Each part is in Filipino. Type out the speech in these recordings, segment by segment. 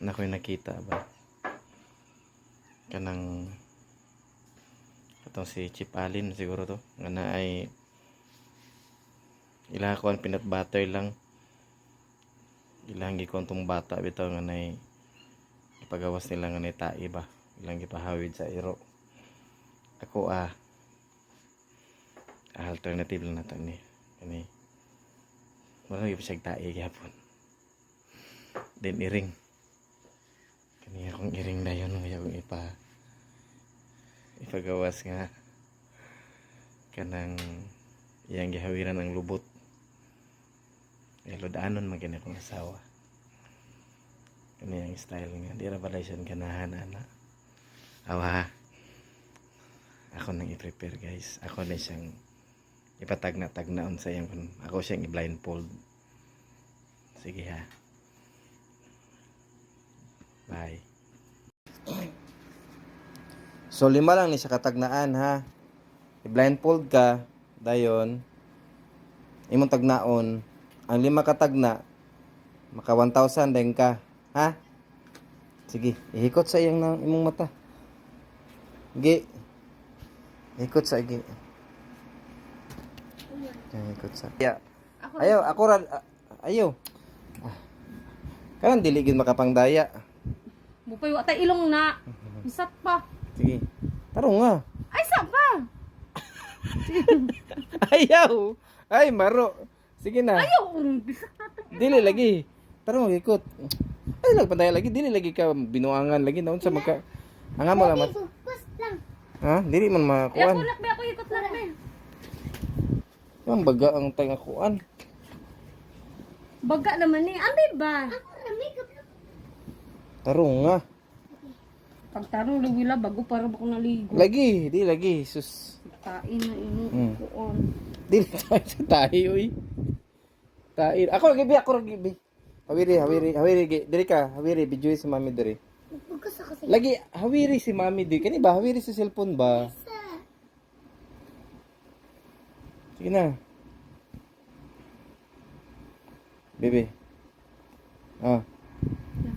na ko'y nakita ba kanang itong si Chip Allen siguro to nga na ay ilang kuan peanut butter lang ilang gikon tong bata bitaw nga nay ipagawas nila nga nay tai ba ilang gipahawid sa iro ako alternative lang nato ni kani wala gyud siya tai gyapon then iring kani akong iring dayon nga akong ipagawas nga kanang iyang gihawiran ng lubot lodaanon man kini akong asawa kani ang style nga di ra pala siya ganahan ana awa ako nang i-prepare guys ako na siyang ipatagna-tagnaon sa iyang ako siyang i-blindfold sige ha bye. So 5 lang ni sa katagnaan ha. I-blindfold ka dayon imong tagnaon ang 5 katagna maka 1,000 din ka ha. Sige, ihikot sa iyang nang imong mata. Gi. Ikot sa igi. Ikot sa. Yeah. Ayaw, ako ra ayaw. Kanang dili gid makapangdaya. Mupay wa tay ilong na. Isap pa. Sige. Tarong nga. Ay sa pa. Ayaw. Ay maro. Sige na. Ayaw. Bisak na to. Dili lagi. Tarong ikot. Ay nagpandaya lagi, dili lagi ka binuangan lagi naon sa magka. Anga mo lang mat. Ha? Dili man makuan. Ako nak ba ako ikot na ba. Ang baga ang tayong akuan. Baga naman ni. Ambi ba? Tarong nga. Pagtarong lawila bago para ba ko naligo. Lagi, di lagi. Sus. Tain na ino kuon. Dili tayo sa tayo, uy. Tayo. Ako lagi, ako lagi. Hawiri, diri ka. Hawiri, bijuy si mami diri. Lagi, hawiri si mami diri. Kani ba? Hawiri sa cellphone ba? Sige na. Bebe. Ah.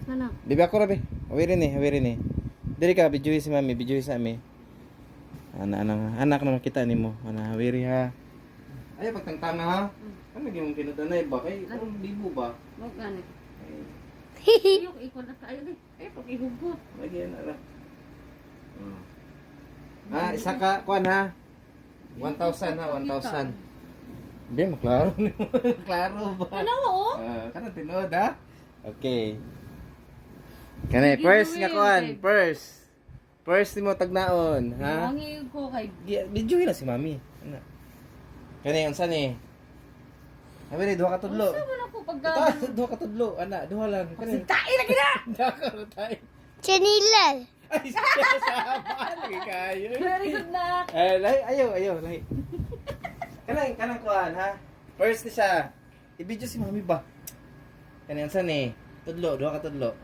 Sana. Bebe ako rabi. Hawiri ni. Diri ka, bijuy si mami, bijuy sa ami. Anak na makita nimo. Ana, hawiri ha. Ay, pagtangtanga ha. Ano gyud mong kinudanay ba? Kay anong libo ba? Wag gani. Ayok ikot na tayo di. Ay pag ihugot. Lagi na ra. Isa ka kuan ha. 1,000 ha, 1,000. Hindi maklaro ni mo. Klaro ba? Ano oh? Kana tinuod ha. Okay. Kani first nga kuan, first. First nimo tagnaon, ha? Mangi ko kay Video na si mami. Ana. Kani unsa ni? Abi duha ka tudlo. Sa man ako pag Duha ka tudlo, ana, duha lang. Kani. tai lagi na. Dako tay. Chanilal. Ay, sama lagi kayo. Very good na. Lahi, ayaw, lahi. Kanang kuhan, ha? First ni siya. I-video si mami ba? Kanang saan eh? Tudlo, duha ka tudlo.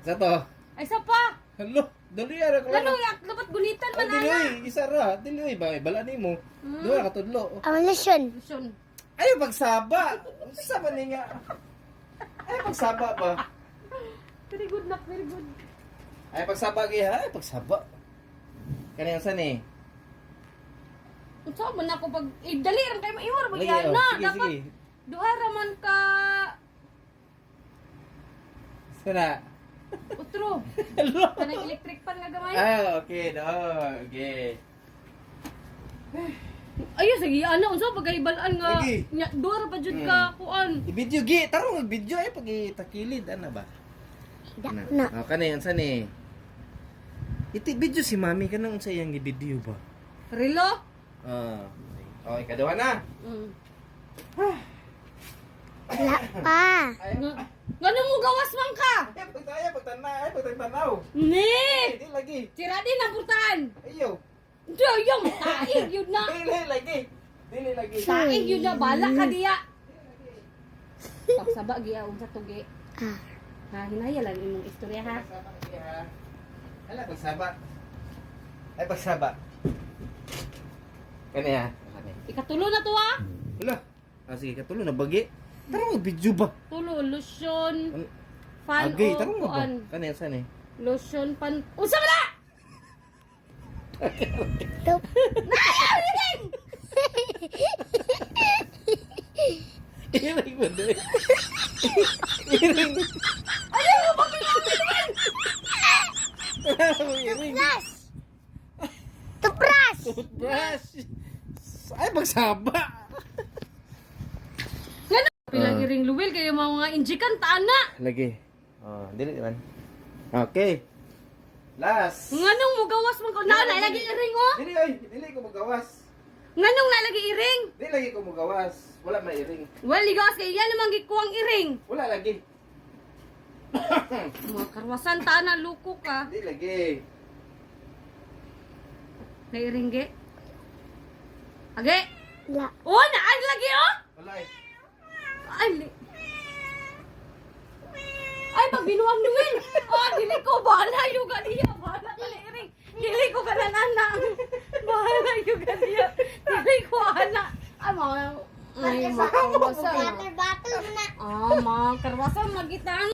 Sa to? Ay sa pa. Hello, dali ara ko. Lalo yak dapat gulitan man Dili, ana. isa ra. Dili, ba? Bala ni mo. Duha ka tudlo. Amalasyon. Lusyon. Ayaw pagsaba. Saba ni nga. Ayaw pagsaba ba? Very good na, very good. Ayaw pagsaba giha. Ayaw pagsaba. Kanang saan eh? Unsa man ako pag dali ra kay maiwar ba Lagi, yan oh. na. Sige, Dapat sige. duha ra man ka Sana. utro. Hello. Kanang electric pan nga gamay. Okay, no. Okay. Ayo sige ana unsa pagkaibalan nga Lagi. nya duha ra pa jud ka kuan. I-video gi, tarong mag-video ay pag itakilid ana ba? Na. Oh, kanay unsa ni? Iti video si mami kanang unsa iyang i-video ba? Relo? Okay, kaduha na. Wala pa. Ngano mo gawas man ka? Ay, pagtanaw. Ni! Di lagi. Sira din na butan. Ayo. Yung taig yun na. Dili lagi. Taig yun na bala ka diya. Pagsaba giya unsa tugi. Ah. Ha hinayalan imong istorya ha. Hala pagsaba. Ay pagsaba. Kani ha. Ikatulo na to ha. Hala. Sige, katulo na bagi. Tara mag-video ba? Tulo lusyon. Fan Agay, o tarong mo ba? kuan. Kanil, saan eh? Lotion pan. Usa mo na! Tup. Iring mo doon. Iring. Ano mo ba pinapiliin? Iring. Tupras. Tupras. Toothbrush. Ay, magsaba. Pilang iring luwil kayo mga injikan taana. Lagi. Oh, dili naman. Okay. Last. Nganong mo gawas man ko na lagi iring oh. Dili oy, dili ko magawas. Nganong nalagi iring? Dili lagi ko magawas. Wala man iring. Well, ligawas kay yan naman gikuwang iring. Wala lagi. Mga karwasan taana luko ka. Dili lagi. Na iring ge. Age. La. Oh, naan lagi oh. Wala eh. Ay, pag binuwang luwil. Oh, dili ko bahala yung ganiya. Bahala ka na iring. Dili ko ka na nanang. Bahala yung ganiya. Dili ko ana. Ay, mga karwasan. Battle na. Ah, mga karwasan magitan.